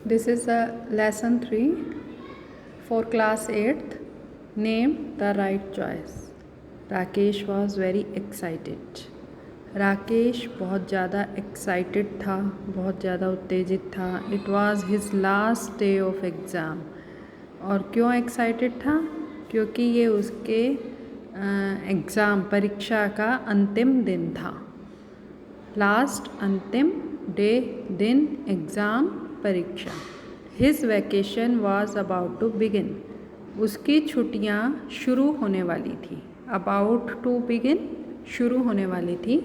This is a lesson 3 for class 8th. Name the right choice. Rakesh was very excited. Rakesh बहुत ज़्यादा excited था, बहुत ज़्यादा उत्तेजित था. It was his last day of exam. और क्यों excited था? क्योंकि ये उसके एग्ज़ाम परीक्षा का अंतिम दिन था. लास्ट अंतिम डे दिन एग्ज़ाम परीक्षा. His vacation was about to begin. उसकी छुट्टियाँ शुरू होने वाली थी. अबाउट टू बिगिन शुरू होने वाली थी.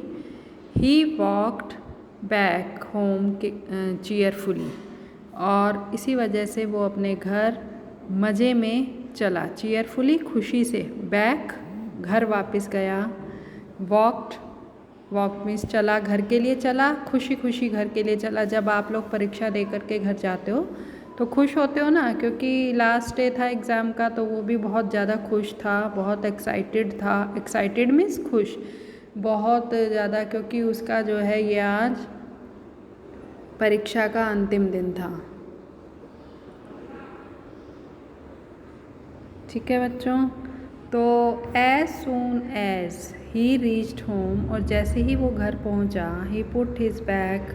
He walked back home cheerfully. और इसी वजह से वो अपने घर मज़े में चला. चीयरफुली खुशी से. बैक घर वापस गया. वॉक मीन्स चला, घर के लिए चला, खुशी खुशी घर के लिए चला. जब आप लोग परीक्षा दे करके घर जाते हो तो खुश होते हो ना, क्योंकि लास्ट डे था एग्ज़ाम का. तो वो भी बहुत ज़्यादा खुश था, बहुत एक्साइटेड था. एक्साइटेड मीन्स खुश, बहुत ज़्यादा, क्योंकि उसका जो है ये आज परीक्षा का अंतिम दिन था. ठीक है बच्चों. तो as soon as he reached home, और जैसे ही वो घर पहुंचा, he put his bag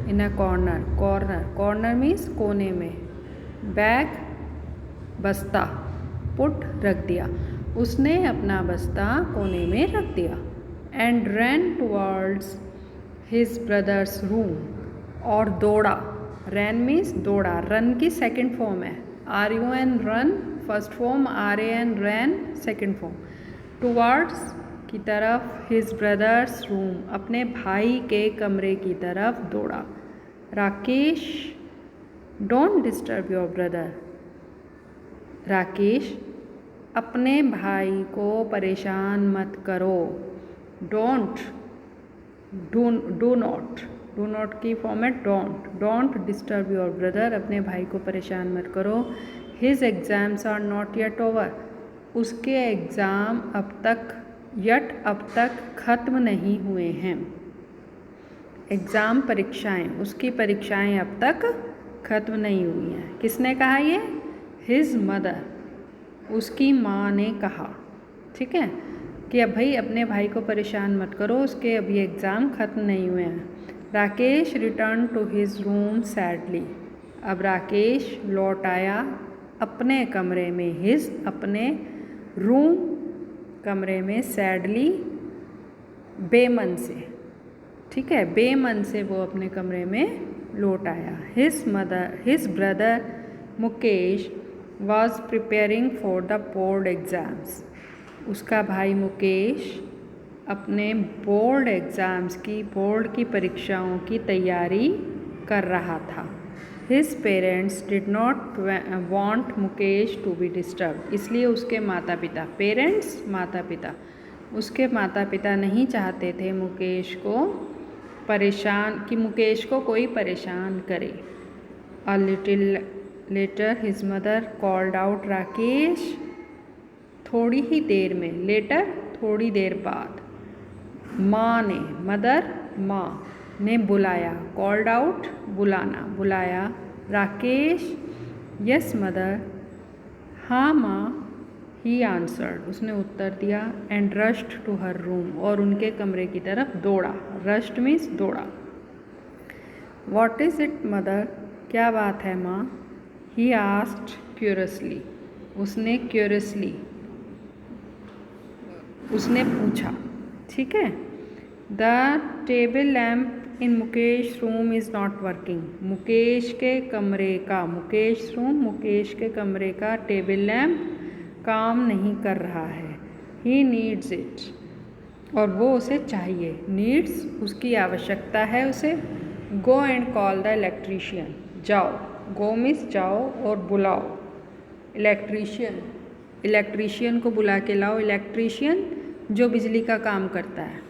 in a corner means कोने में. बैग बस्ता, पुट रख दिया. उसने अपना बस्ता कोने में रख दिया. And ran towards his brothers room, और दौड़ा. रैन मीन्स दौड़ा. रन की सेकेंड फॉर्म है. RUN run first form, RAN रैन सेकेंड फॉर्म. टुवर्ड्स की तरफ, हिज ब्रदर्स रूम अपने भाई के कमरे की तरफ दौड़ा. Rakesh don't disturb your brother. Rakesh अपने भाई को परेशान मत करो. डोंट, डू नॉट की फॉर्म है डोंट डिस्टर्ब योर ब्रदर. अपने भाई को परेशान मत करो. His exams are not yet over. उसके एग्ज़ाम अब तक ख़त्म नहीं हुए हैं. एग्ज़ाम परीक्षाएं, उसकी परीक्षाएं अब तक ख़त्म नहीं हुई हैं. किसने कहा ये? हिज मदर, उसकी माँ ने कहा. ठीक है, कि अब भाई अपने भाई को परेशान मत करो, उसके अभी एग्ज़ाम ख़त्म नहीं हुए हैं. Rakesh return to his room sadly. अब राकेश लौट आया अपने कमरे में. हिज अपने रूम कमरे में. सैडली बेमन से. ठीक है, बेमन से वो अपने कमरे में लौट आया. His brother Mukesh was preparing for the board exams. उसका भाई मुकेश अपने बोर्ड एग्ज़ाम्स की, बोर्ड की परीक्षाओं की तैयारी कर रहा था. His parents did not want Mukesh to be disturb. इसलिए उसके माता पिता, पेरेंट्स माता पिता, उसके माता पिता नहीं चाहते थे मुकेश को परेशान, कि मुकेश को कोई परेशान करे. A little letter his mother called out Rakesh. थोड़ी ही देर में, लेटर थोड़ी देर बाद, माँ ने, मदर माँ ने बुलाया. कॉल्ड आउट बुलाना, बुलाया. राकेश यस मदर, हाँ माँ. ही आंसर्ड, उसने उत्तर दिया. And rushed to her room, और उनके कमरे की तरफ दौड़ा. रश्ड मीन्स दौड़ा. वॉट इज़ इट मदर, क्या बात है माँ? ही आस्क्ड क्यूरियसली, उसने पूछा. ठीक है. The table lamp in Mukesh room is not working. Mukesh के कमरे का टेबल लैम्प काम नहीं कर रहा है. ही नीड्स इट, और वो उसे चाहिए. नीड्स उसकी आवश्यकता है उसे. Go and call the electrician, जाओ. गो मीन्स जाओ, और बुलाओ. इलेक्ट्रीशियन को बुला के लाओ. इलेक्ट्रीशियन जो बिजली का काम करता है.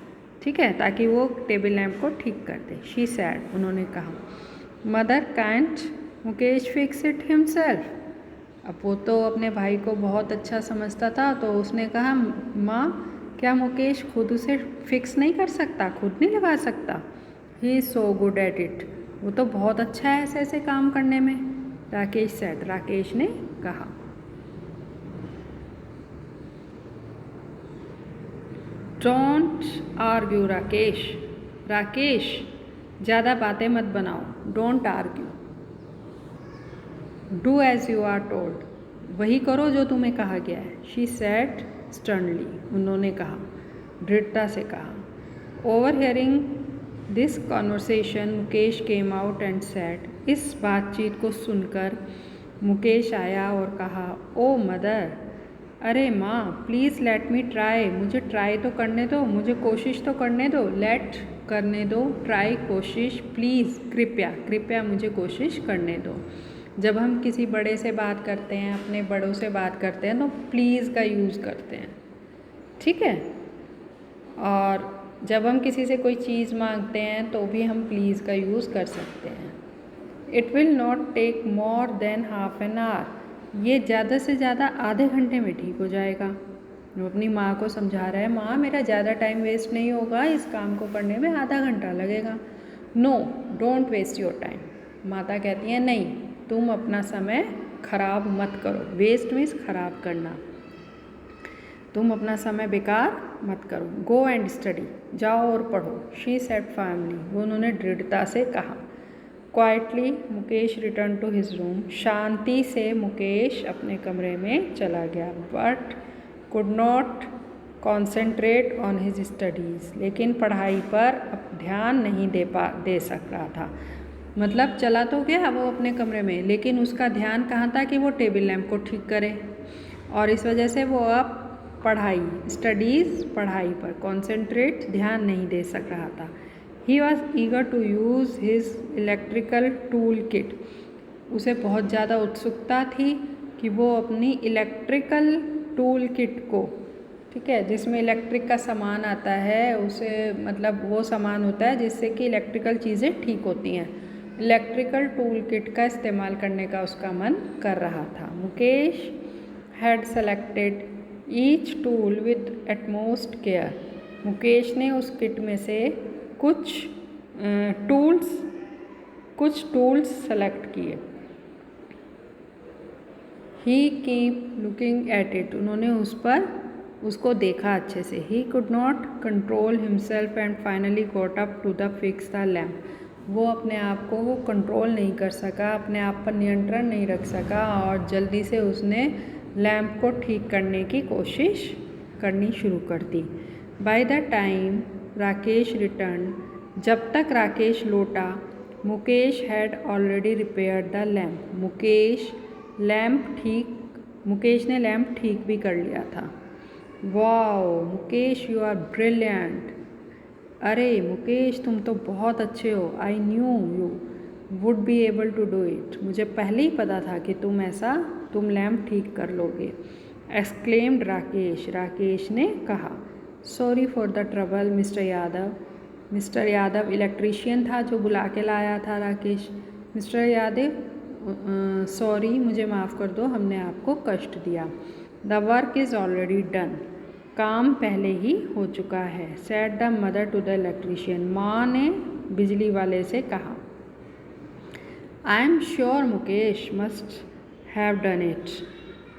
ठीक है, ताकि वो टेबल लैम्प को ठीक कर दे. शी सैड, उन्होंने कहा. Mother can't Mukesh fix it himself. अब वो तो अपने भाई को बहुत अच्छा समझता था, तो उसने कहा, माँ क्या मुकेश खुद उसे फिक्स नहीं कर सकता, खुद नहीं लगा सकता? He is so good at it. वो तो बहुत अच्छा है ऐसे ऐसे काम करने में. राकेश सेड, राकेश ने कहा। डोंट आर्ग्यू राकेश, राकेश ज़्यादा बातें मत बनाओ। Don't argue. Do as you are told, वही करो जो तुम्हें कहा गया है। शी सेड स्टर्नली, उन्होंने कहा, दृढ़ता से कहा। Over hearing this conversation Mukesh came out and said, इस बातचीत को सुनकर मुकेश आया और कहा, ओ मदर, अरे माँ, प्लीज़ लेट मी ट्राई, मुझे ट्राई तो करने दो, मुझे कोशिश तो करने दो। लेट करने दो, ट्राई कोशिश, प्लीज़ कृपया, कृपया मुझे कोशिश करने दो। जब हम किसी बड़े से बात करते हैं, अपने बड़ों से बात करते हैं, तो प्लीज़ का यूज़ करते हैं, ठीक है। और जब हम किसी से कोई चीज़ मांगते हैं तो भी हम प्लीज़ का यूज़ कर सकते हैं। It will not take more than half an hour, ये ज़्यादा से ज़्यादा आधे घंटे में ठीक हो जाएगा। वो अपनी माँ को समझा रहा है, माँ मेरा ज़्यादा टाइम वेस्ट नहीं होगा, इस काम को करने में आधा घंटा लगेगा। No, don't waste your time. माता कहती है, नहीं, तुम अपना समय खराब मत करो। वेस्ट मीन्स खराब करना। तुम अपना समय बेकार मत करो। गो एंड स्टडी, जाओ और पढ़ो। शी सेड फैमिली, वो उन्होंने दृढ़ता से कहा। Quietly Mukesh return to his room, शांति से मुकेश अपने कमरे में चला गया। But could not concentrate on his studies, लेकिन पढ़ाई पर अब ध्यान नहीं दे सक रहा था। मतलब चला तो गया वो अपने कमरे में, लेकिन उसका ध्यान कहाँ था कि वो टेबल लैंप को ठीक करे, और इस वजह से वो अब पढ़ाई, स्टडीज़, पढ़ाई पर कॉन्सेंट्रेट, ध्यान नहीं दे सक रहा था। He was eager to use his electrical tool kit, उसे बहुत ज़्यादा उत्सुकता थी कि वो अपनी इलेक्ट्रिकल टूल किट को, ठीक है, जिसमें इलेक्ट्रिक का सामान आता है, उसे मतलब वो सामान होता है जिससे कि इलेक्ट्रिकल चीज़ें ठीक होती हैं, इलेक्ट्रिकल टूल किट का इस्तेमाल करने का उसका मन कर रहा था। Mukesh had selected each tool with utmost care, Mukesh ने उस किट में से कुछ टूल्स सेलेक्ट किए। He keep looking at it, उन्होंने उसको देखा अच्छे से। He could not control himself and finally got up to the fix the lamp, वो अपने आप को वो कंट्रोल नहीं कर सका, अपने आप पर नियंत्रण नहीं रख सका, और जल्दी से उसने लैम्प को ठीक करने की कोशिश करनी शुरू कर दी। By the time Rakesh return, जब तक राकेश लौटा, Mukesh had already repaired the lamp, Mukesh ने लैम्प ठीक भी कर लिया था। Wow Mukesh, you are brilliant, अरे मुकेश तुम तो बहुत अच्छे हो। I knew you would be able to do it, मुझे पहले ही पता था कि तुम लैम्प ठीक कर लोगे। एक्सक्लेम्ड राकेश, राकेश ने कहा। Sorry for the trouble mister Yadav, mister Yadav electrician था जो बुला के लाया था राकेश। मिस्टर यादव सॉरी, मुझे माफ़ कर दो, हमने आपको कष्ट दिया। The work is already done, काम पहले ही हो चुका है। Said the mother to the electrician, माँ ने बिजली वाले से कहा। I am sure Mukesh must have done it,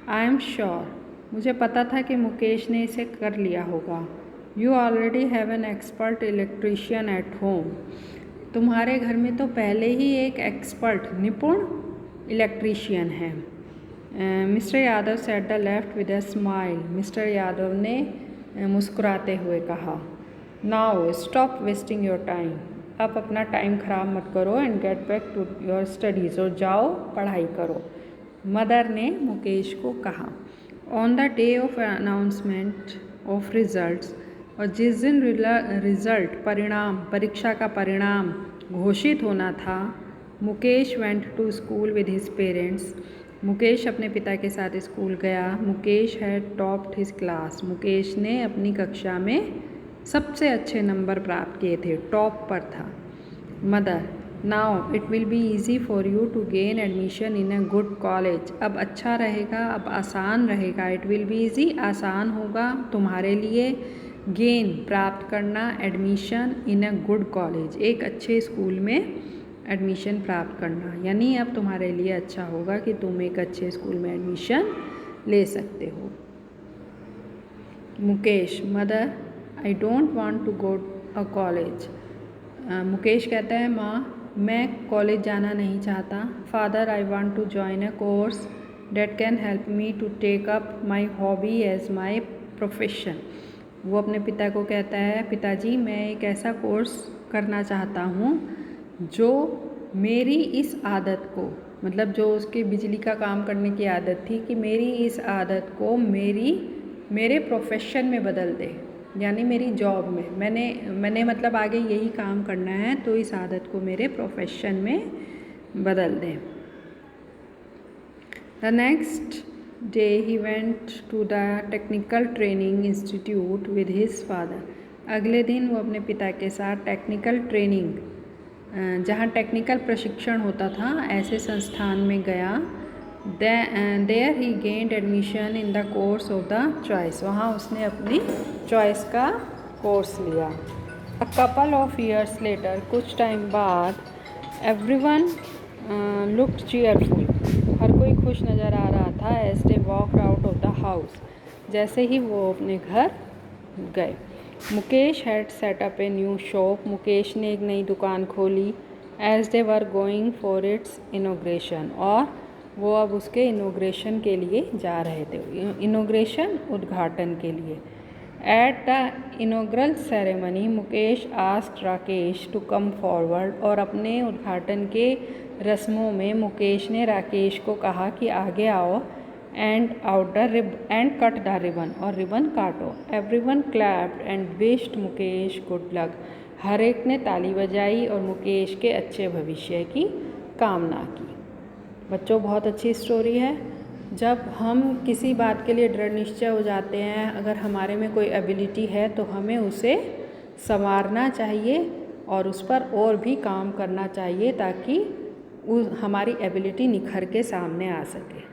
I am sure, मुझे पता था कि मुकेश ने इसे कर लिया होगा। You already have an expert electrician at home, तुम्हारे घर में तो पहले ही एक एक्सपर्ट, निपुण इलेक्ट्रीशियन है। Mister Yadav said the left with a smile, mister Yadav ने मुस्कुराते हुए कहा। Now stop wasting your time, अब अपना टाइम ख़राब मत करो, and get back to your studies, और जाओ पढ़ाई करो, मदर ने मुकेश को कहा। On the day of announcement of results, और जिस दिन परीक्षा का परिणाम घोषित होना था, Mukesh went to school with his parents, Mukesh अपने पिता के साथ स्कूल गया। Mukesh had topped his class, Mukesh ने अपनी कक्षा में सबसे अच्छे नंबर प्राप्त किए थे, टॉप पर था। Mother, now it will be easy for you to gain admission in a good college, अब अच्छा रहेगा, अब आसान रहेगा। इट विल बी ईजी, आसान होगा तुम्हारे लिए, गेन प्राप्त करना, admission in a good college, एक अच्छे स्कूल में एडमिशन प्राप्त करना, यानी अब तुम्हारे लिए अच्छा होगा कि तुम एक अच्छे स्कूल में एडमिशन ले सकते हो। Mukesh, mother I don't want to go a college. Mukesh कहता है माँ मैं कॉलेज जाना नहीं चाहता। Father I want to join a course that can help me to take up my hobby as my profession. वो अपने पिता को कहता है पिताजी मैं एक ऐसा कोर्स करना चाहता हूँ जो मेरी इस आदत को, मतलब जो उसके बिजली का काम करने की आदत थी, कि मेरी इस आदत को मेरे प्रोफेशन में बदल दे, यानी मेरी जॉब में मैंने मतलब आगे यही काम करना है, तो इस आदत को मेरे प्रोफेशन में बदल दे। The next day he went to the technical training institute with his father. अगले दिन वो अपने पिता के साथ टेक्निकल ट्रेनिंग, जहाँ टेक्निकल प्रशिक्षण होता था, ऐसे संस्थान में गया। There he gained admission in the course of the choice. वहाँ उसने अपनी चॉइस का कोर्स लिया। A couple of years later, कुछ टाइम बाद, एवरीवन लुक्ड चीयरफुल। हर कोई खुश नज़र आ रहा था। As they walked out of the house, जैसे ही वो अपने घर गए। Mukesh had set up a new shop. Mukesh ने एक नई दुकान खोली। As they were going for its inauguration, और वो अब उसके इनोग्रेशन के लिए जा रहे थे। इनोग्रेशन उद्घाटन के लिए। At the inaugural ceremony Mukesh asked Rakesh to come forward, और अपने उद्घाटन के रस्मों में मुकेश ने राकेश को कहा कि आगे आओ। एंड कट द रिबन, और रिबन काटो। Everyone clapped and wished Mukesh good luck. हर एक ने ताली बजाई और मुकेश के अच्छे भविष्य की कामना की। बच्चों बहुत अच्छी स्टोरी है। जब हम किसी बात के लिए दृढ़ निश्चय हो जाते हैं, अगर हमारे में कोई एबिलिटी है तो हमें उसे संवारना चाहिए और उस पर और भी काम करना चाहिए, ताकि हमारी एबिलिटी निखर के सामने आ सके।